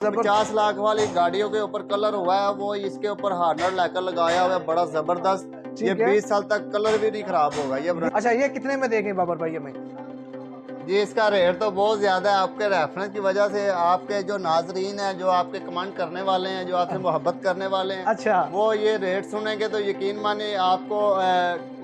50 लाख वाली गाड़ियों के ऊपर कलर हुआ है, वो इसके ऊपर हार्नर लेकर लगाया हुआ है, बड़ा जबरदस्त। ये 20 साल तक कलर भी नहीं खराब होगा ये। अच्छा, ये कितने में देंगे बाबर भाई हमें? जी इसका रेट तो बहुत ज्यादा है, आपके रेफरेंस की वजह से। आपके जो नाजरीन हैं, जो आपके कमेंट करने वाले हैं, जो आपसे मोहब्बत करने वाले हैं, अच्छा, वो ये रेट सुनेंगे तो यकीन माने आपको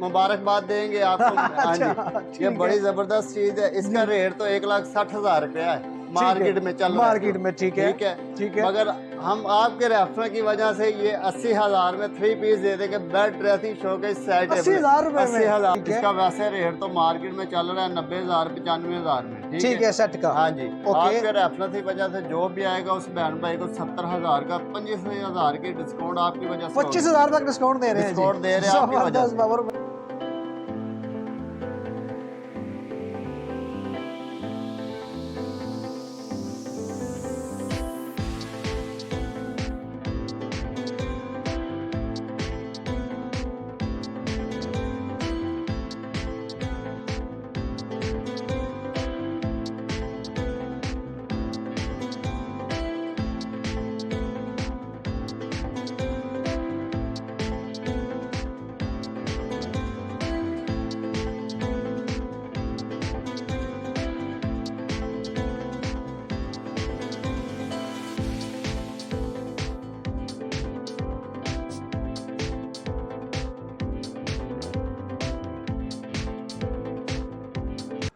मुबारकबाद देंगे आपको। हाँ जी, ये बड़ी जबरदस्त चीज है। इसका रेट तो 1,60,000 रुपया है मार्केट में चल रहा है। मार्केट में ठीक है, ठीक है। मगर हम आपके रेफरेंस की वजह से ये 80,000 में 3 पीस दे देंगे। बेड ड्रेसिंग शोकेस सेट 80,000 में 80,000। इसका वैसे रेट तो मार्केट में चल रहा है 90,000 95,000 में। ठीक है सेट का। हाँ जी, आपके रेफरेंस की वजह से जो भी आएगा उस बहन भाई को 70,000 का 25,000 की डिस्काउंट आपकी वजह से 25,000 तक डिस्काउंट दे रहे हैं। डिस्काउंट दे रहे हैं आपकी वजह से।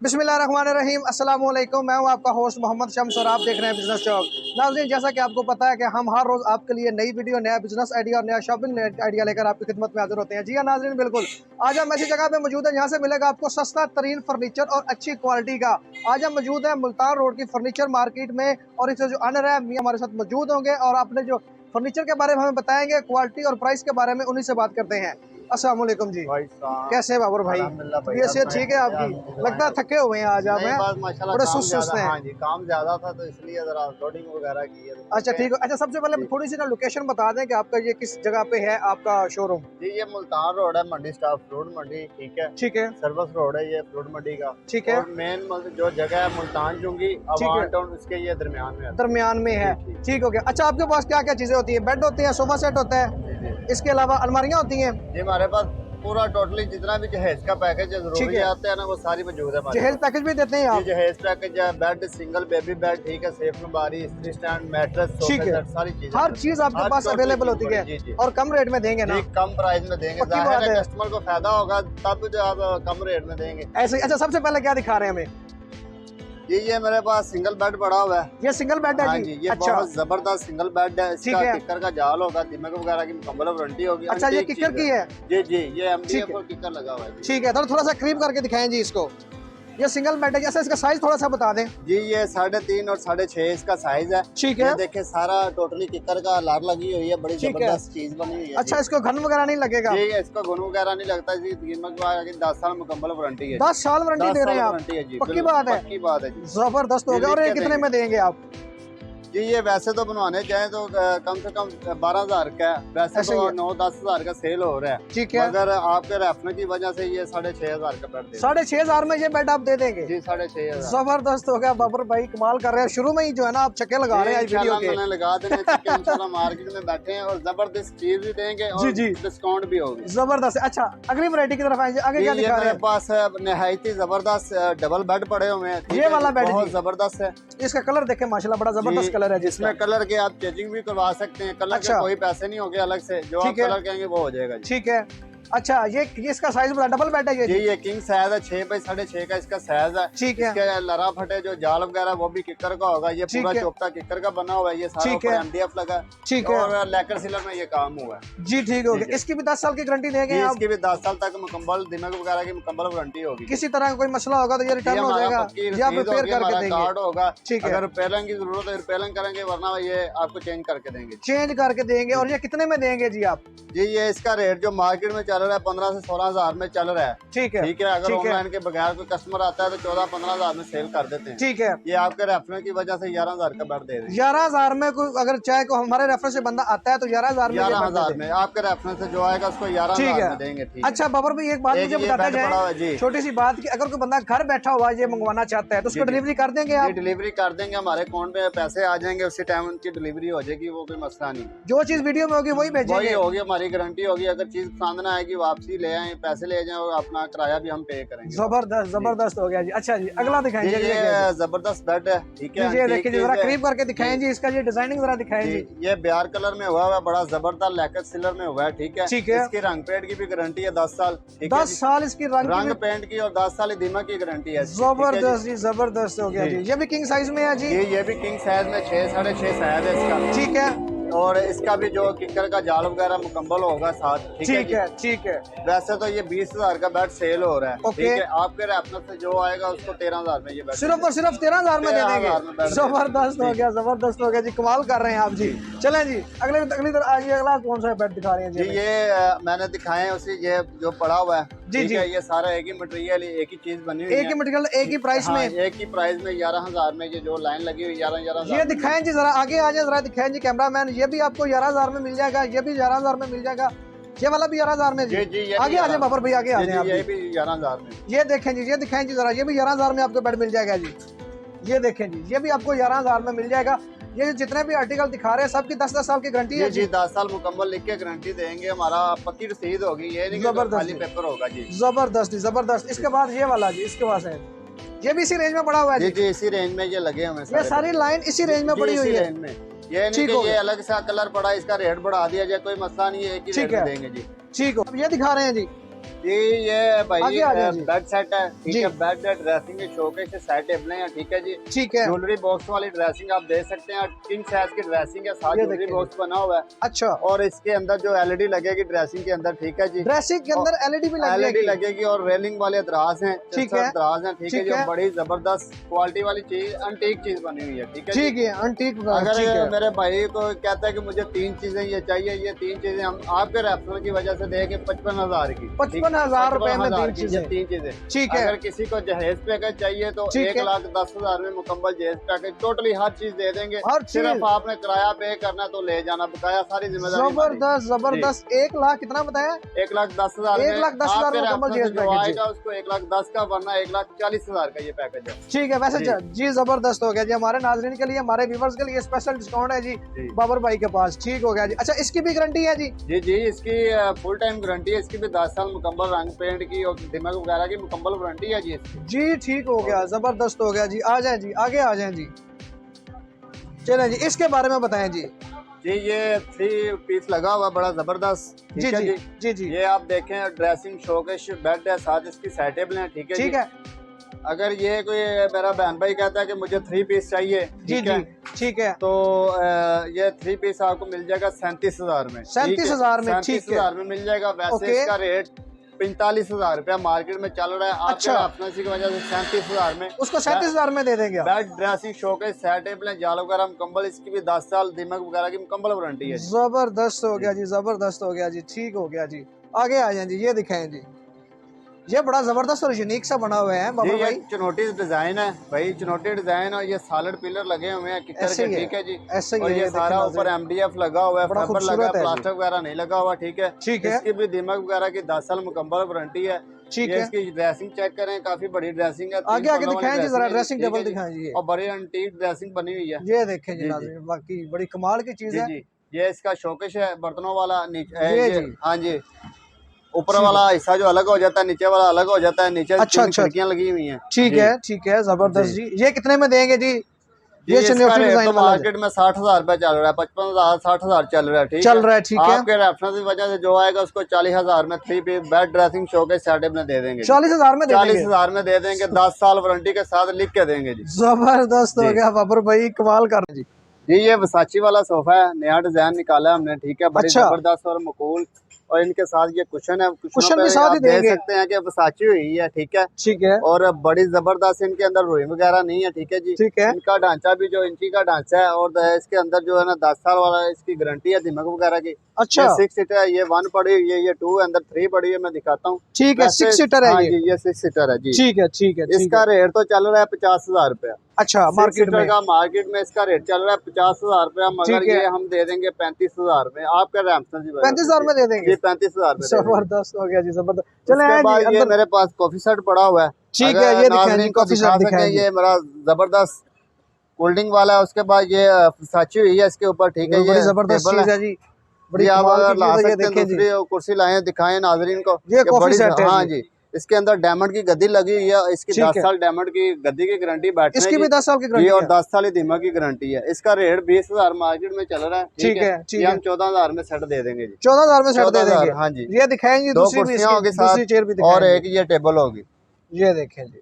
बिस्मिल्लाहिर्रहमानिर्रहीम, अस्सलाम वालेकुम। मैं हूं आपका होस्ट मोहम्मद शम्स और आप देख रहे हैं बिजनेस चौक। नाज़रीन, जैसा कि आपको पता है कि हम हर रोज़ आपके लिए नई वीडियो, नया बिजनेस आइडिया और नया शॉपिंग आइडिया लेकर आपकी खिदमत में हाजिर होते हैं। जी हाँ नाज़रीन, बिल्कुल। आज हम ऐसी जगह पे मौजूद हैं जहाँ से मिलेगा आपको सस्ता तरीन फर्नीचर और अच्छी क्वालिटी का। आज हम मौजूद हैं मुल्तान रोड की फर्नीचर मार्केट में और इससे जो ऑनर है मियां हमारे साथ मौजूद होंगे और आपने जो फर्नीचर के बारे में हमें बताएंगे, क्वालिटी और प्राइस के बारे में, उन्हीं से बात करते हैं। अस्सलाम वालेकुम जी, कैसे हैं बाबर भाई? ये सेहत ठीक है आपकी? लगता है थके हुए हैं आज आप, हैं बड़े सुस्त हैं। हाँ जी, काम ज्यादा था तो इसलिए जरा लोडिंग वगैरह की है। अच्छा ठीक है। अच्छा, सबसे पहले थोड़ी सी ना लोकेशन बता दें कि आपका ये किस जगह पे है आपका शोरूम? जी ये मुल्तान रोड है, मंडी स्टाफ फ्रूट मंडी। ठीक है, ठीक है। सर्विस रोड है ये फ्रूट मंडी का। ठीक है। और मेन जो जगह है मुल्तान चुंगी अवान टाउन, उसके ये दरमियान में है। ठीक हो गया। अच्छा, आपके पास क्या क्या चीजें होती है? बेड होती है, सोफा सेट होता है, इसके अलावा अलमारियाँ होती हैं? जी हमारे पास पूरा टोटली जितना भी जहेज का पैकेज जरूरी आते हैं ना, वो सारी मौजूद है। जहेज पैकेज भी देते हैं आप? जहेज पैकेज है, बेड, सिंगल बेबी बेड, ठीक है, सेफ नबारी, स्त्री स्टैंड, मैट्रेस, ठीक है, सारी चीजें, हर चीज आपके पास अवेलेबल होती है। और कम रेट में देंगे ना? कम प्राइस में देंगे, कस्टमर को फायदा होगा तब जो आप कम रेट में देंगे ऐसे। अच्छा, सबसे पहले क्या दिखा रहे हैं हमें? ये मेरे पास सिंगल बेड पड़ा हुआ है। ये सिंगल बेड है? हाँ जी, ये अच्छा, बहुत जबरदस्त सिंगल बेड है। इसका किकर का जाल होगा, दिमाग वगैरह की मुकम्मल वारंटी होगी। अच्छा, ये किकर की है? जी जी, ये MDF पर किकर लगा हुआ है। ठीक है, तो थोड़ा सा करीब करके दिखाएं जी इसको। ये सिंगल बेड है, जैसे इसका साइज थोड़ा सा बता दें जी। ये 3.5 और 6.5 इसका साइज है। ठीक है। देखिए सारा टोटली किकर का लार लगी हुई है, बड़ी जबरदस्त चीज बनी हुई है। अच्छा, इसको घन वगैरह नहीं लगेगा? जी इसका घन वगैरह नहीं लगता। इसकी कीमत 10 साल मुकम्मल वारंटी है। 10 साल वारंटी दे रहे हैं आप? पक्की बात है? पक्की बात है जी, जबरदस्त हो गया। और ये कितने में देंगे आप? जी ये वैसे तो बनवाने चाहे तो कम से कम 12,000 का है, वैसे तो 9-10,000 का सेल हो रहा है। ठीक है। अगर आपके रेफरेंस की वजह से ये 6,500 का बेड 6,500 में ये बेड आप दे देंगे? जी 6,500। जबरदस्त हो गया बाबर भाई, कमाल कर रहे हैं। शुरू में ही जो है ना आप छक्के लगा रहे हैं वीडियो के। लगा देंगे इंशाल्लाह। मार्केट में बैठे हैं और जबरदस्त चीज भी देंगे और डिस्काउंट भी होगी। जबरदस्त। अच्छा, अगली वैरायटी की तरफ आएंगे, आगे क्या दिखा रहे हैं? मेरे पास निहायत ही जबरदस्त डबल बेड पड़े हुए हैं। ये वाला बेड बहुत जबरदस्त है। इसका कलर देखें माशाल्लाह, बड़ा जबरदस्त कलर है। जिसमें कलर के आप चेंजिंग भी करवा सकते हैं। कलर के कोई पैसे नहीं होंगे अलग से, जो आप कलर कहेंगे वो हो जाएगा। ठीक है। अच्छा, ये इसका साइज बड़ा डबल बेड है? ये किंग साइज है, 6 बाई 6.5 का इसका साइज है। ठीक है। इसके लरा फटे जो जाल वगैरह वो भी किकर का होगा। ये पूरा चोपटा किकर का बना हुआ है। ये सारा ऊपर MDF लगा। ठीक है। और लेकर सीलर में ये काम हुआ है। जी ठीक हो गया। इसकी भी 10 साल की गारंटी देंगे आप? इसकी भी 10 साल तक मुकम्मल दिमाग वगैरह की मुकम्मल वारंटी होगी। किसी तरह का कोई मसला होगा तो ये रिटर्न हो जाएगा या रिपेयर करके देंगे? कार्ड होगा। ठीक है। अगर रिपेयरिंग की जरूरत है रिपेयरिंग करेंगे, वरना ये आपको चेंज करके देंगे। चेंज करके देंगे। और ये कितने में देंगे जी आप? जी ये इसका रेट जो मार्केट में चल चल रहा है 15 से 16 हजार में चल रहा है। ठीक है, ठीक है। अगर ऑनलाइन के बगैर कोई कस्टमर आता है तो 14-15 हजार में सेल कर देते हैं। ठीक है। ये आपके रेफरेंस की वजह से 11 हजार का बेड दे देंगे। 11 हजार में कोई अगर चाहे को हमारे रेफरेंस से बंदा आता है तो 11 हजार में 11 हजार में आपके रेफरेंस से जो आएगा उसको 11 हजार में देंगे। ठीक है। अच्छा बाबर भाई एक बात मुझे बताते जाए, छोटी सी बात, कि अगर कोई बंदा घर बैठा हुआ ये मंगवाना चाहता है तो उसको डिलीवरी कर देंगे आप? डिलीवरी कर देंगे, हमारे अकाउंट में पैसे आ जाएंगे, उसी टाइम उनकी डिलीवरी हो जाएगी, वो कोई मसला नहीं। जो चीज वीडियो में होगी वही भेजेंगे, वही होगी, हमारी गारंटी होगी। अगर चीज पसंद ना आएगी वापसी ले आए, पैसे ले जाए और अपना किराया भी हम पे करेंगे। जबरदस्त जबरदस्त हो गया जी। अच्छा जी अगला दिखाएंगे। ये जबरदस्त बेड है। ठीक है, ये देखिए जरा करीब करके दिखाएं जी, इसका ये डिजाइनिंग जरा दिखाएं जी। ये बिहार कलर में हुआ है, बड़ा जबरदस्त लैकर सिलर में हुआ है। ठीक है। इसकी रंग पेंट की भी गारंटी है 10 साल। 10 साल इसकी रंग पेंट की और 10 साल दीमक की गारंटी है। जबरदस्त जी, जबरदस्त हो गया जी। ये भी किंग साइज में है जी? ये भी किंग साइज में 6-6.5 साइज है इसका। ठीक है। और इसका भी जो किकर का जाल वगैरह मुकम्मल होगा साथ। ठीक है, ठीक है। वैसे तो ये 20 हजार का बेड सेल हो रहा है। ठीक है। आपके रेफरेंस से जो आएगा उसको 13 हजार में ये बेड सिर्फ और सिर्फ 13 हजार में दे देंगे। जबरदस्त हो गया, जबरदस्त हो गया जी, कमाल कर रहे हैं आप जी। चलें जी अगले अगला कौन सा बेड दिखा रहे हैं जी? ये मैंने दिखाए हैं उसी, ये जो पड़ा हुआ है जी जी। ये सारा एक ही मटेरियल, एक ही चीज बनी हुई है, एक ही मटेरियल, एक ही प्राइस में, एक ही प्राइस में 11 हजार में। ये जो लाइन लगी हुई 11 ये दिखाएं जी, जरा आगे आ जाए, जरा दिखाएं जी कैमरामैन। ये भी आपको 11 हजार में मिल जाएगा, ये भी 11 हजार में मिल जाएगा, ये वाला भी 11 हजार में जी। आगे आ जाए बाबर भाई, आगे आ जाए। ये भी 11 हजार में। ये देखें जी, ये दिखाएं जी जरा, ये भी 11 हजार में आपको बेड मिल जाएगा जी। ये देखें जी, ये भी आपको 11 हजार में मिल जाएगा। ये जितने भी आर्टिकल दिखा रहे हैं सबकी 10-10 साल की गारंटी है जी। 10 साल मुकम्मल लिख के गारंटी देंगे, हमारा पक्की रसीद होगी, ये नहीं कि खाली पेपर होगा जी। जबरदस्त जबरदस्त। इसके बाद ये वाला जी, इसके पास है, ये भी इसी रेंज में पड़ा हुआ है जी। इसी रेंज में ये लगे हुए हैं, ये सारी लाइन इसी रेंज में पड़ी हुई है। ये नहीं कि ये अलग सा कलर पड़ा, इसका रेट बढ़ा दिया जाए, कोई मसला नहीं है, एक ही रेट देंगे जी। ठीक हो, अब ये दिखा रहे हैं जी। जी ये भाई बेड सेट है। ठीक है। बेड ड्रेसिंग के शोकेस से साइड टेबलें हैं। ठीक है जी। ठीक है। ज्वेलरी बॉक्स वाली ड्रेसिंग आप देख सकते हैं, किंग साइज की ड्रेसिंग है, साथ ज्वेलरी बॉक्स बना हुआ है। अच्छा। और इसके अंदर जो एलईडी लगेगी ड्रेसिंग के अंदर। ठीक है जी। ड्रेसिंग के अंदर एलईडी भी लगेगी और रेलिंग वाले दराज हैं। ठीक है, दराज हैं। ठीक है जी। बड़ी जबरदस्त क्वालिटी वाली चीज, अंटीक चीज बनी हुई है। ठीक है। ठीक है, अंटीक। अगर मेरे भाई को कहता है कि मुझे 3 चीजें ये चाहिए, ये 3 चीजें हम आपके रेफरेंस की वजह से देंगे 55,000 की। 55,000 रुपए में 3 चीजें। ठीक है। अगर किसी को जहेज पैकेज चाहिए तो 1,10,000 में मुकम्मल जहेज पैकेज, टोटली हर चीज दे देंगे। सिर्फ आपने किराया पे करना तो ले जाना, बकाया सारी जिम्मेदारी। जबरदस्त जबरदस्त। 1 लाख कितना बताया? 1,10,000। 1,10,000 मुकम्मल जहेज जो आएगा उसको 1,10,000 का, वरना 1,40,000 का ये पैकेज है। ठीक है। वैसे जी जबरदस्त हो गया जी, हमारे नाज़रीन के लिए, हमारे व्यूवर्स के लिए स्पेशल डिस्काउंट है जी बाबर भाई के पास। ठीक हो गया जी। अच्छा इसकी भी गारंटी है जी? जी इसकी फुल टाइम गारंटी है, इसकी भी 10 साल मुकम्मल रंग पेंट की और दिमाग वगैरह की मुकम्मल वारंटी है जी। ठीक हो गया, जबरदस्त हो गया जी। आ जाए जी, आगे आ जाए जी। चलें जी, इसके बारे में बताएं जी। ये 3 पीस लगा हुआ बड़ा जबरदस्त। जी। ये आप देखें, ड्रेसिंग शोकेस बेड है, साथ इसकी साइड टेबल है। ठीक है। ठीक है। अगर ये कोई मेरा बहन भाई कहता है कि मुझे 3 पीस चाहिए, ठीक है, तो ये 3 पीस आपको मिल जाएगा 37,000 में। 37,000 में? 37,000 में मिल जाएगा। वैसे इसका रेट 45,000 रुपया मार्केट में चल रहा है। अच्छा। अपने की वजह से 37,000 में, उसको 37,000 में दे देंगे। Bed dressing showcase set table जाल वगैरह मुकम्मल, इसकी भी 10 साल दिमाग वगैरह की मुकम्मल वारंटी है। जबरदस्त हो गया जी, जबरदस्त हो गया जी। ठीक हो गया जी। आगे आ जाए जी, ये दिखाएं जी। ये बड़ा जबरदस्त और यूनिक सा बना हुआ है बाबा भाई। चुनौती डिजाइन है भाई, चुनौती डिजाइन, और ये सॉलिड पिलर लगे हुए हैं किकर के। ठीक है जी। ऐसे ही और ये सारा ऊपर MDF लगा हुआ है, फाइबर लगा है, प्लास्टिक वगैरह नहीं लगा हुआ। ठीक है। इसकी भी दिमाग वगैरह की 10 साल मुकम्मल वारंटी है। ठीक है। इसकी ड्रेसिंग चेक करें, काफी बड़ी ड्रेसिंग है। आगे आगे दिखाएं जी जरा, ड्रेसिंग टेबल दिखाएं जी। और बड़ी अंटीक ड्रेसिंग बनी हुई है। ये देखें जी, बाकी बड़ी कमाल की चीज है। ये इसका शोकेस है बर्तनों वाला। हाँ जी, ऊपर वाला हिस्सा जो अलग हो जाता है, नीचे वाला अलग हो जाता है। नीचे खिड़कियां लगी हुई हैं। ठीक है। ठीक है, जबरदस्त जी। ये कितने में देंगे जी? ये तो मार्केट में 60,000 रुपए चल रहा है, 55,000 60,000 चल रहा है। ठीक चल रहा है। ठीक है। आपके रेफरेंस की वजह से जो आएगा उसको 40,000 में 3 piece bed dressing showcase set में दे देंगे। 40,000 में? 40,000 में दे देंगे, 10 साल वारंटी के साथ लिख के देंगे जी। जबरदस्त हो गया बाबर भाई, कमाल कर रहे जी। ये वसाची वाला सोफा है, नया डिजाइन निकाला हमने। ठीक है। बड़ी जबरदस्त और मकबूल और इनके साथ ये कुशन है, कुशन भी साथ ही देख देंगे। सकते हैं कि वसाची हुई है, ठीक है। ठीक है, और बड़ी जबरदस्त, इनके अंदर रुई वगैरह नहीं है, ठीक है जी। ठीक है। इनका ढांचा भी जो इंची का ढांचा है, और इसके अंदर जो है ना 10 साल वाला इसकी गारंटी है दिमाग वगैरह की। अच्छा, ये 6 सीटर है, ये 1 पड़ी हुई है, ये 2 अंदर 3 पड़ी है, मैं दिखाता हूँ। ठीक है, 6 सीटर है हाँ ये। जी, ये 6 सीटर है जी। ठीक है, ठीक है, ठीक इसका है। रेट तो चल रहा है 50,000 रुपया। अच्छा, 6 मार्केट सीटर में। का मार्केट में इसका रेट चल रहा है 50,000 रुपया, मगर ठीक है। ये हम दे देंगे 35,000 में। आपका रैमसन जी 35,000 में दे देंगे। जी, 35,000 में दे देंगे। जबरदस्त हो गया जी, जबरदस्त। चले उसके आए बाद जी ये अंदर। मेरे पास कॉफी सेट पड़ा हुआ है, ठीक है, अगर ये दिखाएं जी, नाज़रीन को कॉफी दिखा सेट सके। दिखाएं जी। ये मेरा जबरदस्त कोल्डिंग वाला है। उसके बाद ये साची हुई है इसके ऊपर, ठीक है। बड़ी ये जबरदस्त टेबल चीज है जी, बड़ी ये आप कमाल अगर की ला चीज है, ये सकते हैं, देखें जी। दूसरी कुर्सी लाए दिखाएं नाजरीन को। ये कॉफी बड़ी सेट है हाँ जी। जी, इसके अंदर डायमंड की गद्दी लगी हुई है। इसकी ठीक 10 है। साल डायमंड की गद्दी की गारंटी बैठने इसकी की भी 10 साल की जी, गारंटी और है। 10 साल ही दीमक की गारंटी है। इसका रेट 20,000 मार्केट में चल रहा है, ठीक है। ठीक ये है। हम 14,000 में सेट दे देंगे जी। 14,000 में सेट दे 14,000, देंगे। हाँ जी। ये दिखाएंगे, 2 दूसरी भी कुर्सियां इसकी, होगी दूसरी साथ, चेयर भी और दिखाएंगे। एक ये टेबल होगी। ये देखें जी,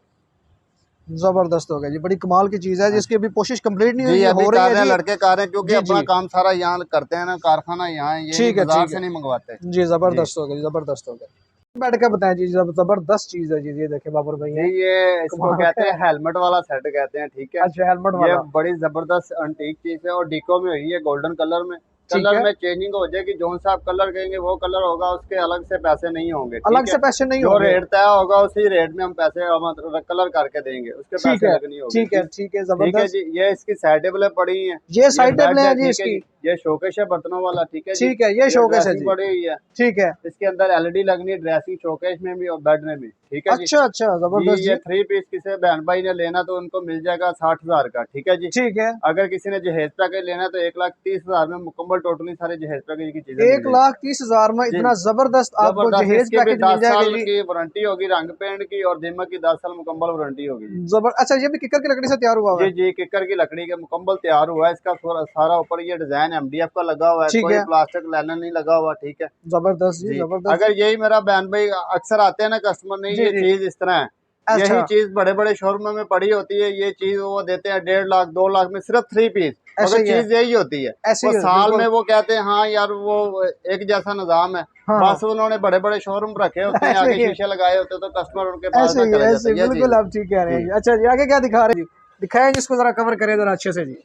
जबरदस्त हो गया जी, बड़ी कमाल की चीज है जिसकी अभी कोशिश कंप्लीट नहीं हुई जी, है, अभी हो रही कर है रहे हैं, जी। लड़के कर रहे हैं, क्योंकि जी अपना जी, काम सारा यहाँ करते हैं ना, कारखाना यहाँ है, ये नहीं ठीक है, बाजार ठीक से है नहीं मंगवाते जी, जबरदस्त हो गया जी, जबरदस्त हो गया। बैठ के बताएं जी, जबरदस्त चीज है जी, ये देखे बाबर भाई जी। है, ये इसको कमाल कहते है। हैं हेलमेट वाला सेट कहते हैं, ठीक है। अच्छा, हेलमेट ये वाला। बड़ी जबरदस्त अंटीक चीज है, और डिको में हुई है गोल्डन कलर में। ठीक कलर है, में चेंजिंग हो जाएगी, जो सा आप कलर कहेंगे वो कलर होगा, उसके अलग से पैसे नहीं होंगे, अलग ठीक से है। पैसे नहीं जो होंगे। रेट तय होगा उसी रेट में हम पैसे मतलब कलर करके देंगे, उसके ठीक पैसे है, अलग नहीं होंगे, ठीक है, ठीक। ठीक है, ठीक है जबरदस्त। जी। ये इसकी साइड टेबलें पड़ी हैं, ये ये साइड टेबल बेड है है, जी ठीक है इसकी। जी। ये शोकेश है बर्तनों वाला, ठीक है जी। ठीक है, ये ये शोकेस है ड्रेसिंग जी। पड़ी हुई है, ठीक है। इसके अंदर एलईडी लगनी है, ड्रेसिंग शोकेश में भी और बेड में भी, ठीक है जी। अच्छा अच्छा, जी, जबरदस्त ये जी। 3 पीस किसी बहन भाई ने लेना तो उनको मिल जाएगा 60,000 का, ठीक है जी। ठीक है, अगर किसी ने जहेज पैकेज लेना है तो 1,30,000 में मुकम्मल टोटली सारे जहेज पैकेज की चीजें मिल जाएगी 1,30,000 में जी। इतना जबरदस्त आपको जबरदस्त, जहेज इसकी भी पैकेज मिल 10 जाएगा साल जी। की वारंटी होगी रंग पेंट की, और दीमक की 10 साल मुकम्मल वारंटी होगी जी। अच्छा, ये भी किकर की लकड़ी से तैयार हुआ हुआ जी है। जी, किकर की लकड़ी के मुकम्मल तैयार हुआ है। इसका सारा ऊपर ये डिजाइन एमडीएफ का लगा हुआ है, ठीक कोई है, प्लास्टिक लाइनर नहीं लगा हुआ, ठीक है जबरदस्त जी, जी। जबरदस्त अगर जी। यही मेरा बहन भाई अक्सर आते हैं ना कस्टमर, नहीं जी ये जी, चीज इस तरह है, अच्छा, यही चीज बड़े बड़े शोरूम में पड़ी होती है, ये चीज वो देते हैं 1.5 लाख 2 लाख में सिर्फ 3 पीस, ऐसे मगर ही है, चीज यही होती है। ऐसे वो ही है, साल में बिल्कुल। वो कहते हैं हाँ यार वो एक जैसा निजाम है, हाँ हाँ, बस उन्होंने बड़े बड़े शोरूम रखे होते हैं, ऐसे आगे ही है, शीशे लगाए होते हैं, तो कस्टमर उनके पास ऐसे ना ही है, चले ऐसे जाते ही, हैं, ये बिल्कुल चीज आप ठीक कह रहे हैं जी। जी। अच्छा जी, आगे क्या दिखा रहे हैं जी, दिखाएं जिसको जरा कवर करें जरा अच्छे से जी।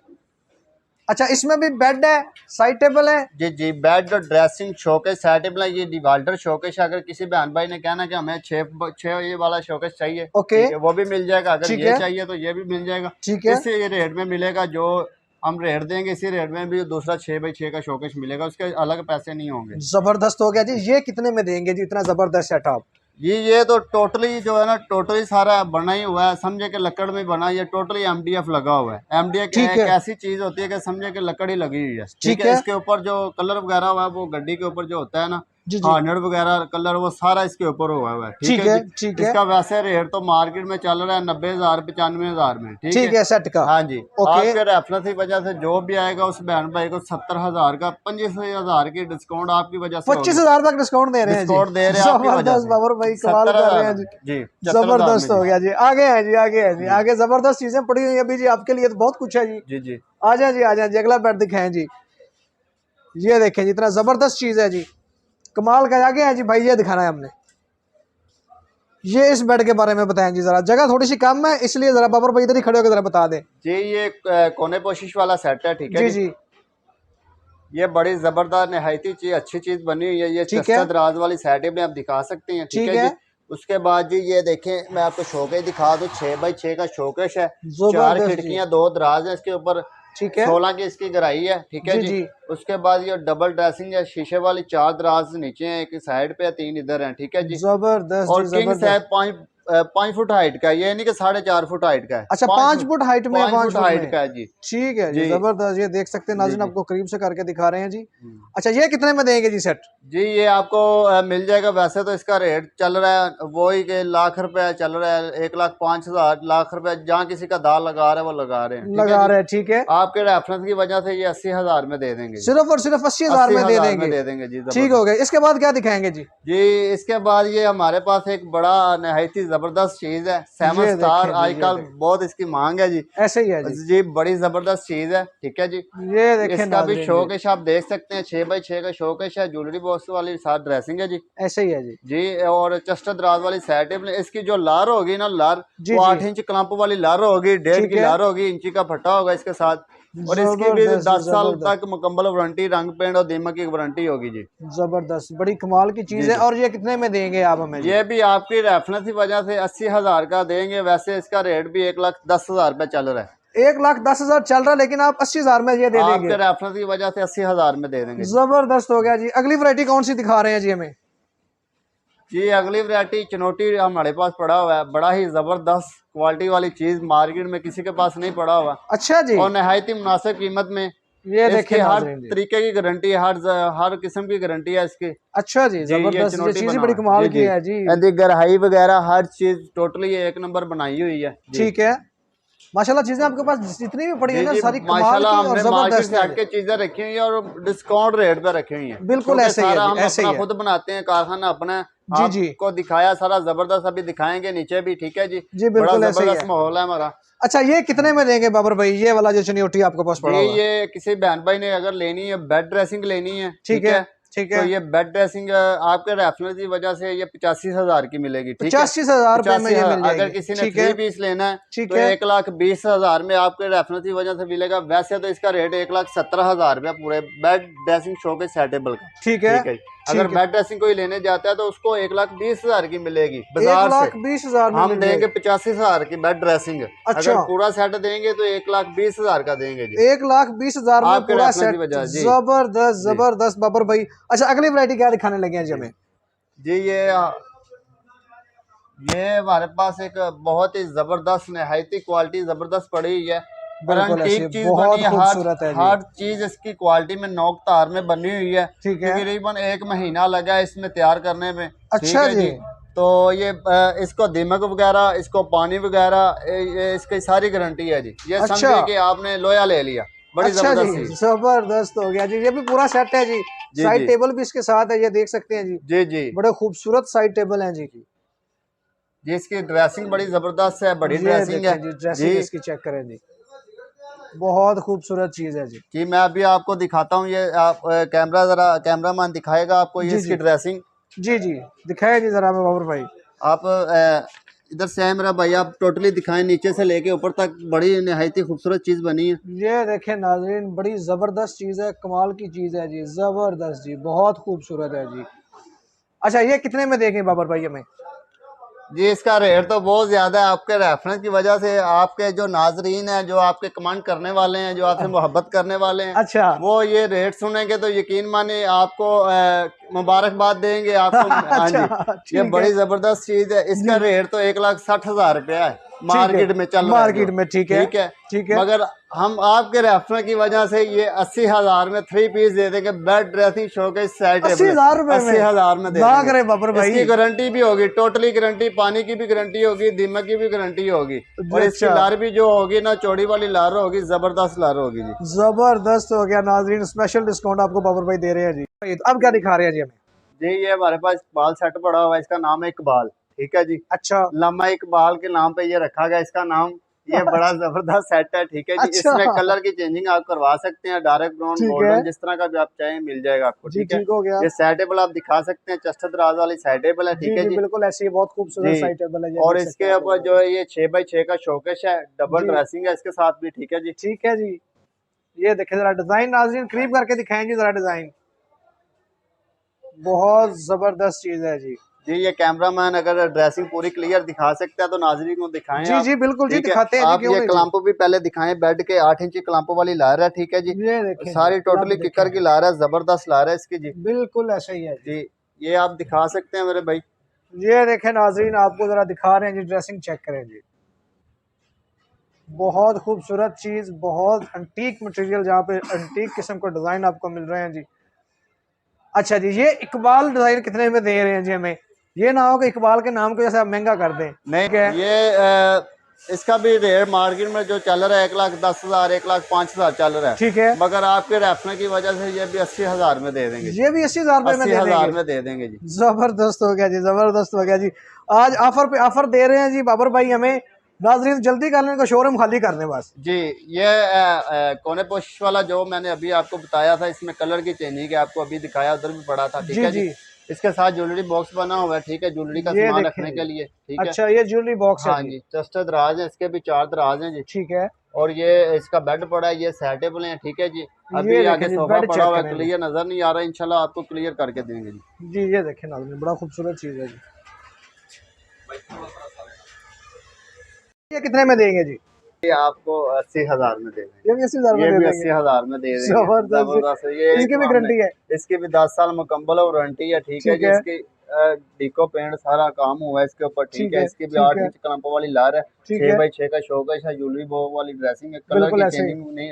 अच्छा, इसमें भी बेड है, साइड टेबल है। जी जी, बेड और ड्रेसिंग शोकेस साइड टेबल है, ये डिवाल्टर शोकेस। अगर किसी बहन भाई ने कहना कि हमें 6 ये वाला शोकेस चाहिए, ओके, ठीक है, वो भी मिल जाएगा। अगर ठीक ये है, चाहिए तो ये भी मिल जाएगा, ठीक है, इसी रेट में मिलेगा। जो हम रेट देंगे इसी रेट में भी दूसरा 6x6 का शोकेस मिलेगा, उसके अलग पैसे नहीं होंगे जबरदस्त हो गया जी। ये कितने में देंगे जी, इतना जबरदस्त सेटअप। ये तो टोटली जो है ना, टोटली सारा बना ही हुआ है, समझे कि लकड़ में बना, ये टोटली एमडीएफ लगा हुआ है। एमडीएफ ठीक एक है, ऐसी चीज होती है कि समझे कि लकड़ ही लगी हुई है, ठीक ठीक है। है, इसके ऊपर जो कलर वगैरह हुआ है वो गड्डी के ऊपर जो होता है ना, जी जी, हार्नेड वगैरह कलर, वो सारा इसके ऊपर हुआ हुआ है, ठीक ठीक है है, जी। ठीक है, इसका वैसे रेट तो मार्केट में चल रहा है 90,000 95,000 में, ठीक ठीक है। है, सेट का। हाँ जी, ओके, आपके रेफरेंस की वजह से जो भी आएगा उस बहन भाई को 70,000 का 25,000 की डिस्काउंट आपकी वजह से होगी। 25,000 तक डिस्काउंट दे रहे हैं जी। डिस्काउंट दे रहे हैं आपकी वजह जबरदस्त से, बाबर भाई, कमाल कर रहे हैं 70,000 जी। जी, 75,000 में जबरदस्त हो जी। गया जी, आगे है जी, आगे है जी, जी आगे जबरदस्त चीजें पड़ी हुई है अभी जी आपके लिए, तो बहुत कुछ है जी। जी जी आ जाए जी, आ जाए जी, अगला बेड दिखाएं जी। ये देखें जी, इतना जबरदस्त चीज है जी, कमाल का। आगे है जी भाई, ये दिखाना है हमने। ये इस बेड के बारे में बताएं जी जरा, जगह थोड़ी सी कम है इसलिए जरा बाबर भाई इधर ही खड़े होकर जरा बता दें जी। ये कोने पोशिश वाला सेट है, ठीक है जी जी। जी, ये बड़ी जबरदस्त निहायती चीज अच्छी चीज बनी हुई है। ये ठीक है, चस्ता दराज वाली सेट में आप दिखा सकते हैं, ठीक ठीक है है, जी। उसके बाद जी ये देखें, मैं आपको शोकेस दिखा दूं, 6x6 का शोकेस है, 4 जबरदस्त जी, खिड़कियां 2 दराज है, इसके ऊपर ठीक है, 16 की इसकी गहराई है, ठीक है जी जी। जी, उसके बाद ये डबल ड्रेसिंग है, शीशे वाली 4 दराज नीचे हैं, एक साइड पे है, 3 इधर हैं, ठीक है जी। जबरदस्त और जी, किंग जबरदस्त। साइज 5 फुट हाइट का है, ये नहीं कि 4.5 फुट हाइट का है, अच्छा, 5 5 फुट हाइट में, 5 5 फुट फुट हाइट में, का है जी। ठीक है जी, जी जबरदस्त। ये देख सकते हैं जी नाज़रीन, जी। आपको करीब से करके दिखा रहे हैं जी। अच्छा, ये कितने में देंगे जी सेट? जी, ये आपको मिल जाएगा। वैसे तो इसका रेट चल रहा है वही के लाख रुपए चल रहा है, 1,05,000 लाख रुपए, जहाँ किसी का दाल लगा रहा है वो लगा रहे हैं, ठीक लगा है रहे जी। हैं, ठीक है। आपके रेफरेंस की वजह से ये 80,000 में दे देंगे जी। सिर्फ और सिर्फ 80,000 में दे 80,000 में देंगे। दे देंगे जी, ठीक हो गया। इसके बाद क्या दिखाएंगे जी? जी। इसके बाद ये हमारे पास एक बड़ा नहायती जबरदस्त चीज है। ये 7 स्टार देखें जी, आजकल बहुत इसकी मांग है जी। ऐसे ही है जी। जी बड़ी जबरदस्त चीज है, ठीक है जी। ये देखें इसका भी नाज़रीन जी, शोकेश आप देख सकते हैं, 6x6 का शोकेश है, ज्वेलरी बॉक्स वाली साथ ड्रेसिंग है जी। ऐसे ही है जी। जी और चेस्ट दराज वाली साइड टेबल। इसकी जो लार होगी ना, लार जी वो जी 8 इंच क्लम्प वाली लार होगी, 1.5 ठीक की है। लार होगी, इंची का फट्टा होगा इसके साथ। और इसकी भी जबरदस्त जी 10 साल जबरदस्त। तक मुकम्मल वारंटी, रंग पेंट और दीमक की वारंटी होगी जी। जबरदस्त, बड़ी कमाल की चीज जी है। जी। और ये कितने में देंगे आप हमें जी? ये भी आपकी रेफरेंस की वजह से 80,000 का देंगे। वैसे इसका रेट भी 1,10,000 रुपये चल रहा है। 1,10,000 चल रहा है, लेकिन आप 80,000 में ये दे आपके देंगे। रेफरेंस की वजह से 80,000 में दे देंगे जी। जबरदस्त हो गया जी। अगली वैरायटी कौन सी दिखा रहे हैं जी हमें? जी अगली वैरायटी चुनौती हमारे पास पड़ा हुआ है, बड़ा ही जबरदस्त क्वालिटी वाली चीज, मार्केट में किसी के पास नहीं पड़ा हुआ अच्छा जी। और नहायत ही मुनासिब कीमत में। ये इसकी देखें हर नाज़रीन जी। तरीके की गारंटी है, हर किस्म की गारंटी है इसकी। अच्छा जी जी ये जबरदस्त, ये चुनौती चीज ही बना बड़ी हुआ है कमाल जी की जी। है जी। यदि गहराई वगैरह हर चीज टोटली एक नंबर बनाई हुई है जी। ठीक है, माशाल्लाह चीजें आपके पास जितनी भी पड़ी है जी ना, जी सारी कमाल माशाल्लाह की और हमने मार्केट जबरदस्त से है। हट के चीजें रखी हुई हैं और डिस्काउंट रेट पे रखी हुई हैं, बिल्कुल क्योंकि ऐसे ही है सारा जी, हम ऐसे ही अपना है। खुद बनाते हैं, कारखाना अपना है। जी जी आपको दिखाया सारा जबरदस्त, अभी दिखाएंगे नीचे भी, ठीक है जी। जी, बड़ा बिल्कुल ऐसे ही जबरदस्त है। माहौल है हमारा। अच्छा, ये कितने में देंगे बाबर भाई, ये वाला जो चनियोटी आपके पास जी पड़ा हुआ है? ये किसी बहन भाई ने अगर लेनी है, बेड ड्रेसिंग लेनी है, ठीक ठीक है है, ठीक तो है। ये बेड ड्रेसिंग आपके रेफरेंस की वजह से ये 85,000 की मिलेगी, ठीक है। 85,000 रुपए में ये 85,000। मिल अगर जाएगी। किसी ने ठीक है 3 पीस लेना है ठीक तो है 1,20,000 में आपके रेफरेंस की वजह से मिलेगा। वैसे तो इसका रेट 1,17,000 रुपया पूरे बेड ड्रेसिंग शो के सेटेबल का, ठीक है ठीक है। अगर ठीक है। बेड ड्रेसिंग कोई लेने जाता है तो उसको 1,20,000 की मिलेगी एक बाजार से। लाख बीस हजार में हम मिल देंगे जाएगी। 85,000 की बेड ड्रेसिंग। अच्छा, अगर पूरा सेट देंगे तो 1,20,000 का देंगे जी, 1,20,000 में आपके पूरा रेफरेंस की सेट। वजह। जी जबरदस्त जी जबरदस्त बाबर भाई। अच्छा, अगली वैरायटी क्या दिखाने लगे हैं जी जी हमें? जी ये हमारे पास एक बहुत ही जबरदस्त नहायती क्वालिटी जबरदस्त पड़ी हुई है और बिल्कुल ऐसी एंटीक चीज बनी बहुत है। हर खूबसूरत है जी। हर चीज इसकी क्वालिटी में नोक तार में बनी हुई है। ठीक है। तकरीबन 1 महीना लगा है इसमें तैयार करने में, ठीक अच्छा है जी। जी। तो ये इसको दीमक वगैरह, इसको पानी वगैरह, ये इसकी सारी गारंटी है जी। ये अच्छा समझे कि आपने लोया ले लिया। बड़ी अच्छा जी, जबरदस्त चीज। जबरदस्त हो गया जी। ये भी पूरा सेट है जी। जी साइड जी टेबल भी इसके साथ है, ये देख सकते हैं जी। जी जी बड़े खूबसूरत साइड टेबल हैं जी। जी इसकी ड्रेसिंग बड़ी जबरदस्त है, बड़ी ये ड्रेसिंग है देखें जी, ड्रेसिंग जी। इसकी चेक करें जी। बहुत खूबसूरत चीज है जी। जी मैं अभी आपको दिखाता हूँ, ये आप कैमरा जरा कैमरा मैन दिखाएगा आपको ये जी इसकी जी ड्रेसिंग। जी जी, दिखाए जी जरा हमें बाबर भाई। आप इधर से है मेरा भाई, आप टोटली दिखाएं नीचे से लेके ऊपर तक, बड़ी निहायती खूबसूरत चीज बनी है। ये देखें नाजरीन, बड़ी जबरदस्त चीज है, कमाल की चीज है जी, जबरदस्त जी, बहुत खूबसूरत है जी। अच्छा, ये कितने में देंगे बाबर भाई हमें? जी इसका रेट तो बहुत ज्यादा है, आपके रेफरेंस की वजह से। आपके जो नाजरीन हैं, जो आपके कमेंट करने वाले हैं, जो आपसे मोहब्बत करने वाले हैं, अच्छा वो ये रेट सुनेंगे तो यकीन माने आपको मुबारकबाद देंगे आपको। हाँ जी अच्छा ये ठीक है बड़ी जबरदस्त चीज है। इसका जी। रेट तो 1,60,000 रुपया है, ठीक है मार्केट में चल रहा है जो, मार्केट में, ठीक है ठीक है। ठीक है। मगर हम आपके रेफरेंस की वजह से ये 80,000 में 3 पीस दे देंगे, bed dressing showcase set table 80,000 रुपए में? 80,000 में दे ना देंगे। करे बाबर भाई। इसकी गारंटी भी होगी, टोटली गारंटी, पानी की भी गारंटी होगी, दीमक की भी गारंटी होगी। और इसकी अच्छा, लार भी जो होगी ना, चौड़ी वाली लार होगी, जबरदस्त लार होगी जी। जबरदस्त हो गया नाजरीन, स्पेशल डिस्काउंट आपको बाबर भाई दे रहे हैं जी। तो अब क्या दिखा रहे हैं जी हमें? जी ये हमारे पास इकबाल सेट पड़ा हुआ है, इसका नाम है इकबाल, ठीक है जी। अच्छा लम्हा इकबाल के नाम पे ये रखा गया इसका नाम। ये बड़ा जबरदस्त सेट है, ठीक है जी। अच्छा इसमें कलर की चेंजिंग आप करवा सकते हैं, डार्क ब्राउन, ठीक है गोल्डन, जिस तरह का भी आप चाहें मिल जाएगा आपको, जी, ठीक है। ठीक हो गया ये साइड टेबल आप दिखा सकते हैं, चेस्ट दराज वाली साइड टेबल है, ठीक जी है जी, जी बिल्कुल ऐसी बहुत खूबसूरत जी। साइड टेबल है, ये और देख सकते इसके हैं आप ऊपर लोग। जो है ये 6x6 का शोकेश है, डबल जी ड्रेसिंग है इसके साथ भी, ठीक है जी। ठीक है जी। ये देखें जरा डिजाइन, नाजरीन करीब करके दिखाएंगे जरा डिजाइन, बहुत जबरदस्त चीज है जी। जी ये कैमरामैन अगर ड्रेसिंग पूरी क्लियर दिखा सकता है तो नाजरीन को दिखाएं जी आप, जी बिल्कुल जी, ठीक है। दिखाते हैं जी, आप क्यों ये नहीं जी। क्लम्प भी पहले दिखाएं, बेड के 8 इंची क्लम्प वाली लार है, ठीक है जी। ये देखें जी, सारी क्लब टोटली देखें किकर की जी, लार है, जबरदस्त लार है इसकी जी। बिल्कुल ऐसे ही है जी। जी ये आप दिखा सकते हैं मेरे भाई। ये देखें नाजरीन, आपको जरा दिखा रहे हैं जी, ड्रेसिंग चेक करें जी, बहुत खूबसूरत चीज, बहुत एंटीक मटेरियल, जहाँ पे एंटीक किस्म का डिजाइन आपको मिल रहे हैं जी। अच्छा जी, ये इकबाल डिजाइन कितने में दे रहे हैं जी हमें? ये ना हो कि इकबाल के नाम को जैसे आप महंगा कर दें, नहीं ठीक है। ये इसका भी रेट मार्केट में जो चल रहा है 1,10,000 1,05,000 चल रहा है। ठीक है, मगर आपके रेफरल की वजह से ये भी 80,000 में दे देंगे। ये भी 80,000 रुपए में 80,000 में दे देंगे जी। जबरदस्त हो गया जी, जबरदस्त हो गया जी। आज ऑफर पे ऑफर दे रहे हैं जी बाबर भाई हमें। नाजरीन जल्दी कर लें, शोरूम खाली कर दें बस जी। ये कोने पोश वाला जो मैंने अभी आपको बताया था, इसमें कलर की चेंजिंग है, आपको अभी दिखाया, उधर भी पड़ा था। ठीक है जी। इसके साथ ज्वेलरी बॉक्स बना हुआ है। ठीक है, ज्वेलरी का सामान रखने के लिए। ठीक है, अच्छा ये ज्वेलरी बॉक्स है। हाँ जी, चेस्टर दराज है, इसके भी 4 दराज हैं जी। ठीक है, और ये इसका बेड पड़ा है, ये सेटेबल है। ठीक है जी। अभी आगे सोफा पड़ा हुआ है, क्लियर नजर नहीं आ रहा है, इंशाल्लाह आपको क्लियर करके देंगे जी। जी ये देखें नाज़रीन, बड़ा खूबसूरत चीज है जी। ये कितने में देंगे जी? ये आपको 80,000 में दे देंगे। ये भी 80,000 में ये दे भी देंगे। 80,000 में दे देंगे। जबरदस्त। ये इसकी भी गारंटी है? इसकी भी 10 साल मुकम्मल वारंटी है। ठीक है जी। इसकी डिको पेंट सारा काम हुआ है इसके ऊपर। ठीक है, इसकी भी 8 इंच क्लम्प वाली लार है, 6x6 का शोकेस है, ज्वेलरी बॉक्स वाली ड्रेसिंग है, कलर की चेंजिंग नहीं,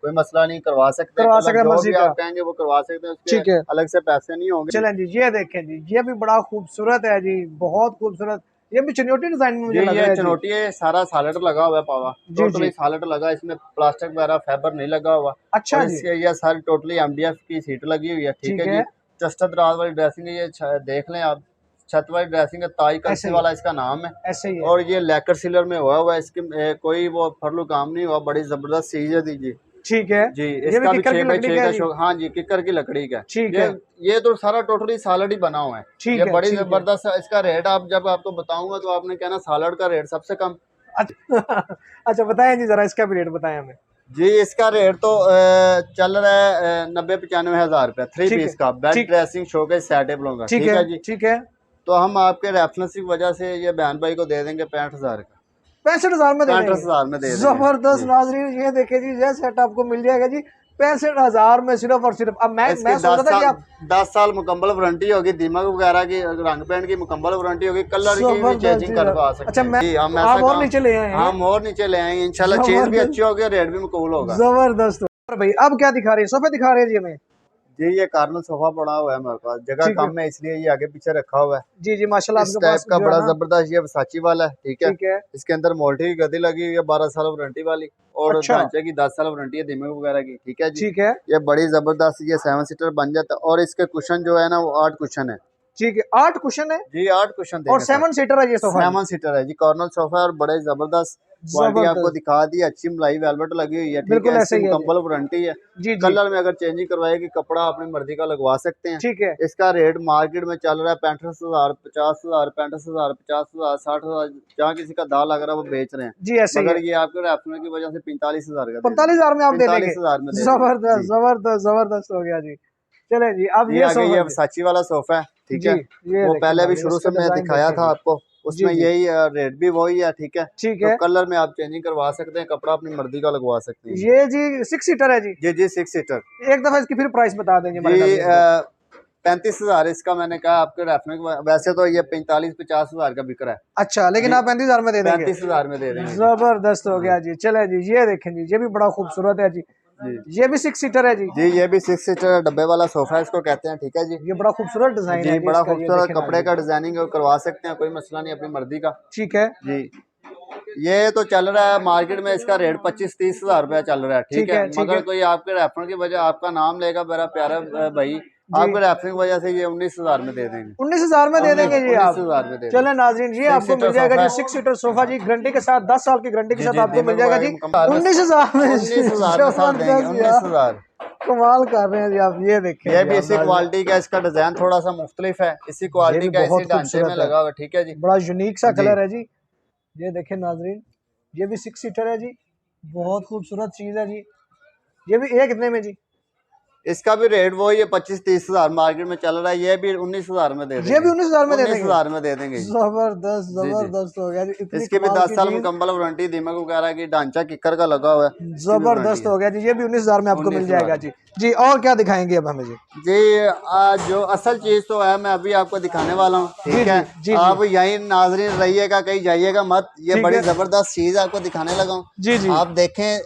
कोई मसला नहीं, करवा सकते हैं। जो भी आप कहेंगे वो करवा सकते हैं, उसके अलग से पैसे नहीं होंगे। चलें जी, ये देखें जी, ये भी बड़ा खूबसूरत है जी, बहुत खूबसूरत। ये भी चनोटी डिजाइन में मुझे लग रहा है। चनोटी है, सारा सालट लगा हुआ है पावा, टोटली सालट लगा, इसमें प्लास्टिक वगैरह फाइबर नहीं लगा हुआ। अच्छा जी। ये सारी टोटली MDF की सीट लगी हुई है। ठीक है जी। चस्टर दराज वाली ड्रेसिंग है, ये देख लें आप, छत वाली ड्रेसिंग है, ताई कलसी वाला इसका नाम है। ऐसे ही है। और ये लेकर सिलर में हुआ है, इसके कोई वो फरलू काम नहीं हुआ, बड़ी जबरदस्त चीज है दीजिए। ठीक है जी। इसका भी 6x6 का शो, हाँ जी, किकर की लकड़ी का। ठीक है। ये तो सारा टोटली सालड ही बना हुआ है। ये बड़ी जबरदस्त। इसका रेट आप जब आपको बताऊंगा तो आपने कहना सालड का रेट सबसे कम। अच्छा बताएं जी, जरा इसका भी रेट बताएं हमें जी। इसका रेट तो चल रहा है 90-95 हजार रुपया 3 पीस का, बेड ड्रेसिंग शोकेस सेटेबल का। ठीक है जी। ठीक है, तो हम आपके रेफरेंस की वजह से ये बयान भाई को दे देंगे 65,000 का। 65,000 में 65,000 में दे देंगे। जबरदस्त नाज़रीन, ये देखे जी, ये सेट आपको मिल जाएगा जी 65,000 में, सिर्फ और सिर्फ। अब मैं सोच रहा था कि आप 10 साल मुकम्मल वारंटी होगी, दीमक वगैरह की, रंग पेंट की मुकम्मल वारंटी होगी, कलर की भी चेंजिंग करवा सकते हैं। अच्छा, हम और नीचे ले आए हैं। हम और नीचे ले आएंगे इंशाल्लाह, चीज भी अच्छी होगी, रेट भी मकबूल होगा। जबरदस्त भाई। अब क्या दिखा रहे हैं? सोफे दिखा रहे हैं जी हमें। जी, ये कार्नल सोफा पड़ा हुआ है हमारे पास, जगह कम है इसलिए ये आगे पीछे रखा हुआ है। जी जी माशाल्लाह, इस टाइप का बड़ा जबरदस्त ये वर्साची वाला है। ठीक है, इसके अंदर मोल्टी की गद्दी लगी हुई है, 12 साल वारंटी वाली, और ढांचे की 10 साल वारंटी है, दीमक वगैरह की। ठीक है जी। ठीक है, ये बड़ी जबरदस्त, ये 7 सीटर बन जाता है, और इसके कुशन जो है ना वो 8 कुशन है। ठीक है, 8 कुशन है जी, 8 कुशन और 7 सीटर है ये सोफा। 7 सीटर है जी, कॉर्नर सोफा, और बड़े जबरदस्त क्वालिटी आपको दिखा दी, अच्छी मलाई वेलवेट लगी हुई है। ठीक है, इसकी मुकम्मल वारंटी है। कलर में अगर चेंजिंग करवाएगी कपड़ा अपनी मर्जी का लगवा सकते हैं। ठीक है, इसका रेट मार्केट में चल रहा है 65,000, 50,000, 65,000, 50,000, 60,000, जहाँ किसी का दाल लग रहा है वो बेच रहे हैं जी। ऐसे मगर ये आपके रेफरेंस की वजह से 45,000 का, 45,000 में आप दे देंगे। 45,000 में। जबरदस्त जबरदस्त जबरदस्त हो गया जी। चले जी, अब ये वर्साची वाला सोफा है। ठीक है, वो पहले भी शुरू से मैं दिखाया था आपको, उसमें यही रेट भी वही है। ठीक है, तो कलर में आप चेंजिंग करवा सकते हैं, कपड़ा अपनी मर्जी का लगवा सकते हैं। ये जी 6 सीटर है जी। जी जी 6 सीटर। एक दफा इसकी फिर प्राइस बता देंगे जी। 35,000 इसका मैंने कहा आपके रेफरेंस, वैसे तो ये 45-50,000 का बिक रहा है। अच्छा, लेकिन आप 35,000 में दे देंगे। 35,000 में दे देंगे। जबरदस्त हो गया जी। चले जी, ये देखें जी, ये भी बड़ा खूबसूरत है जी। ये भी 6 सीटर है जी। जी, ये भी 6 सीटर डब्बे वाला सोफा इसको कहते हैं। ठीक है जी, ये बड़ा खूबसूरत डिजाइन है जी, बड़ा खूबसूरत कपड़े का डिजाइनिंग करवा सकते हैं, कोई मसला नहीं, अपनी मर्जी का। ठीक है जी। ये तो चल रहा है मार्केट में, इसका रेट 25-30 हजार रुपया चल रहा है। ठीक है, मगर कोई आपके रेफरेंस की वजह आपका नाम लेगा मेरा प्यारा भाई, आपके रेफरेंस की वजह से ये 19,000 में दे देंगे। 19,000 में दे देंगे जी आप। 19,000 में दे। चले नाज़रीन, ये आपको मिल जाएगा जी 6 सीटर सोफा जी, गारंटी के साथ, 10 साल की गारंटी के साथ आपको मिल जाएगा जी 19,000 में। 19,000 कमाल कर रहे हैं जी आप। ये देखिए, ये भी इसी क्वालिटी का, इसका डिजाइन थोड़ा सा मुख्तलिफ है, इसी क्वालिटी का, इसी ढांचे में लगा हुआ। ठीक है जी, बड़ा यूनिक सा कलर है जी। ये देखें नाज़रीन, ये भी 6 सीटर है जी, बहुत खूबसूरत चीज है जी। ये भी कितने में जी? इसका भी रेट वही है 25-30 हजार मार्केट में चल रहा है, ये भी 19,000 में दे देंगे। ये भी 19,000 में दे देंगे। 19,000 में दे देंगे। जबरदस्त जबरदस्त हो गया जी। इसकी भी 10 साल मुकम्मल वारंटी, दीमक वगैरह की, ढांचा किकर का लगा हुआ है। जबरदस्त हो गया जी, ये भी 19,000 में आपको मिल जाएगा जी। जी, और क्या दिखाएंगे अब हमें जी? जी, जो असल चीज तो है मैं अभी आपको दिखाने वाला हूँ। ठीक है, आप यही नाजरीन रहिएगा, कहीं जाइएगा मत, ये बड़ी जबरदस्त चीज आपको दिखाने लगा हूँ। जी जी, आप देखें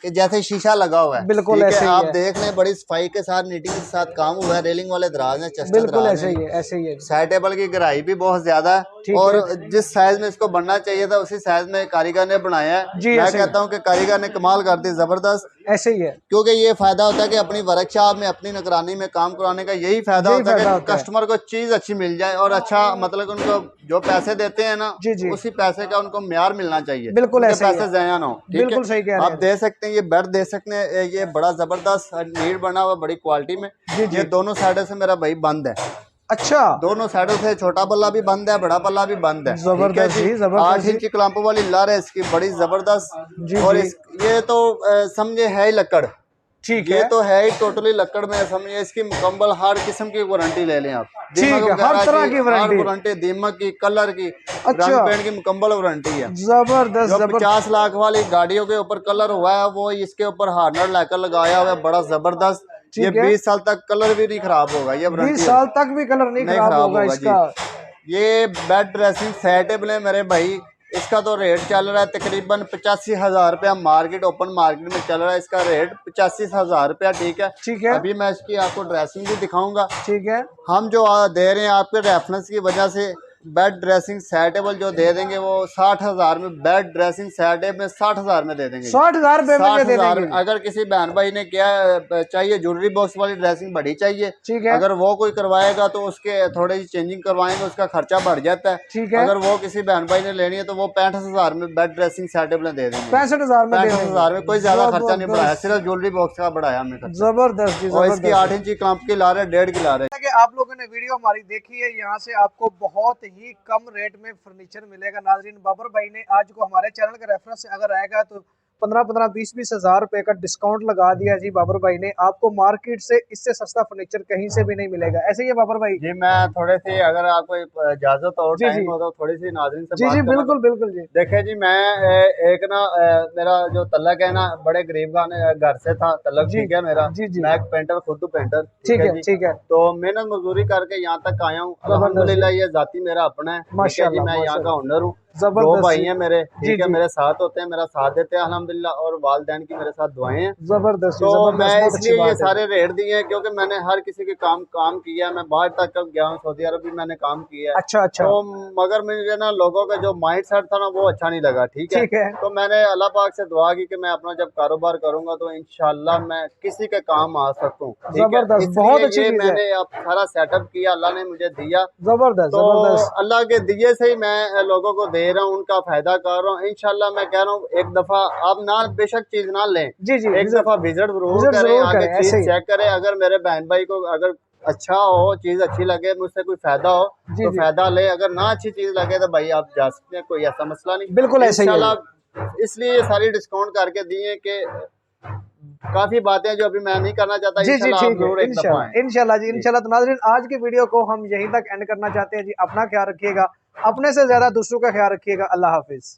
कि जैसे शीशा लगा हुआ है। बिल्कुल ऐसे ही आप देख लें, बड़ी सफाई के साथ, नीटिंग के साथ काम हुआ है, रेलिंग वाले दराज हैं, चेस्टर दराज हैं, ऐसे ही है। साइड टेबल की गहराई भी बहुत ज्यादा है। और जिस साइज में इसको बनना चाहिए था उसी साइज में कारीगर ने बनाया है। मैं कहता हूँ कि कारीगर ने कमाल कर दी, जबरदस्त। ऐसे ही है, क्योंकि ये फायदा होता है कि अपनी वर्कशॉप में अपनी निगरानी में काम कराने का यही फायदा होता है कि कस्टमर को चीज अच्छी मिल जाए और अच्छा, मतलब उनको जो पैसे देते हैं ना उसी पैसे का उनको म्यार मिलना चाहिए, बिल्कुल ऐसे पैसे ज़ाया ना हो। बिल्कुल सही कह रहे हैं आप दे सकते हैं, ये बेड दे सकते हैं, ये बड़ा जबरदस्त नीट बना हुआ, बड़ी क्वालिटी में। ये दोनों साइडों से मेरा भाई बंद है। अच्छा, दोनों साइडों से छोटा पल्ला भी बंद है, बड़ा पल्ला भी बंद है। जबरदस्त जी, 8 इंच क्लैंप वाली लर है इसकी, बड़ी जबरदस्त। और ये तो समझे है ही लकड़, ठीक है, ये तो है ही टोटली लकड़ में, समझिए इसकी मुकम्मल हर किस्म की वारंटी ले लें आप। हर तरह की वारंटी, दीमक की, कलर की, रंग पेंट की मुकम्मल वारंटी है। जबरदस्त। 50 लाख वाली गाड़ियों के ऊपर कलर हुआ है, वो इसके ऊपर हार्नर लेकर लगाया हुआ है, बड़ा जबरदस्त। ये 20 साल तक कलर भी नहीं खराब होगा, ये 20 साल तक भी कलर नहीं खराब होगा इसका। ये बेड ड्रेसिंग सेटेबल है मेरे भाई, इसका तो रेट चल रहा है तकरीबन 85,000 रुपया, मार्केट ओपन मार्केट में चल रहा है इसका रेट 85,000 रुपया। ठीक है, अभी मैं इसकी आपको ड्रेसिंग भी दिखाऊंगा। ठीक है, हम जो दे रहे हैं आपके रेफरेंस की वजह से बेड ड्रेसिंग सेटेबल जो दे देंगे वो 60,000 में, बेड ड्रेसिंग सेटेबल में 60,000 में दे देंगे। 60,000 रुपए में दे देंगे। अगर किसी बहन भाई ने क्या चाहिए, ज्वेलरी बॉक्स वाली ड्रेसिंग बड़ी चाहिए, ठीक है, अगर वो कोई करवाएगा तो उसके थोड़ी सी चेंजिंग करवाएंगे, उसका खर्चा बढ़ जाता है। ठीक है, अगर वो किसी बहन भाई ने लेनी है तो वो 65,000 में बेड ड्रेसिंग सेटेबल दे देंगे। 65,000 में कोई ज्यादा खर्चा नहीं बढ़ाया, सिर्फ ज्वेलरी बॉक्स का बढ़ाया हमने। जबरदस्त। और इसकी 8 इंची क्लैंप की ला रहे, 1.5 की ला रहे। आप लोगों ने वीडियो हमारी देखी है, यहाँ से आपको बहुत ही कम रेट में फर्नीचर मिलेगा। नाजरीन, बाबर भाई ने आज को हमारे चैनल का रेफरेंस से अगर आएगा तो 15-15, 20-20 हज़ार रुपए का डिस्काउंट लगा दिया जी बाबर भाई ने। आपको मार्केट से इससे सस्ता फर्नीचर कहीं से भी नहीं मिलेगा। ऐसे ही है बाबर भाई जी। मैं थोड़े से, अगर आपको इजाजत और टाइम हो तो थोड़ी सी नाज़रीन से जी बिल्कुल बिल्कुल जी। देखे जी, मैं एक ना मेरा जो तलक है ना, बड़े गरीब घर से था तलक, ठीक है मेरा। मैं एक पेंटर, खुद पेंटर, ठीक है। तो मेहनत मजदूरी करके यहाँ तक आया हूँ, अल्हम्दुलिल्लाह। ये जाती मेरा अपना है, माशाअल्लाह। मैं यहाँ का ओनर हूँ। दो भाई हैं मेरे, ठीक है, मेरे साथ होते हैं, मेरा साथ देते हैं अल्हम्दुलिल्लाह, और वालिदैन की मेरे साथ दुआएं हैं। जबरदस्त। तो मैं इसलिए ये सारे रेट दिए हैं क्योंकि मैंने हर किसी के काम किया है। मैं बाहर तक गया हूँ, सऊदी अरब भी मैंने काम किया है। अच्छा। तो मगर मुझे ना लोगों का जो माइंड सेट था ना वो अच्छा नहीं लगा, ठीक है। तो मैंने अल्लाह पाक से दुआ की कि मैं अपना जब कारोबार करूंगा तो इंशाल्लाह मैं किसी के काम आ सकूं। जबरदस्त, बहुत अच्छी चीज है। मैंने अब सारा सेटअप किया, अल्लाह ने मुझे दिया। जबरदस्त। तो अल्लाह के दिए से ही मैं लोगों को दे रहा हूँ, उनका फायदा कर रहा हूँ। इंशाल्लाह मैं कह रहा हूँ, एक दफा आप ना बेशक चीज ना लें, एक दफा विजिट जरूर करें, आगे चीज चेक करें। अगर मेरे बहन भाई को अगर अच्छा हो, चीज अच्छी लगे, मुझसे कोई फायदा हो तो फायदा ले, अगर ना अच्छी चीज लगे तो भाई आप जा सकते हैं, कोई ऐसा मसला नहीं। बिल्कुल ऐसे ही। इसलिए ये सारी डिस्काउंट करके दिए कि काफी बातें जो अभी मैं नहीं करना चाहता। इंशाल्लाह जी, इंशाल्लाह। तो नाज़रीन, आज की वीडियो को हम यहीं तक एंड करना चाहते हैं जी। अपना ख्याल रखिएगा, अपने से ज्यादा दूसरों का ख्याल रखिएगा। अल्लाह हाफिज।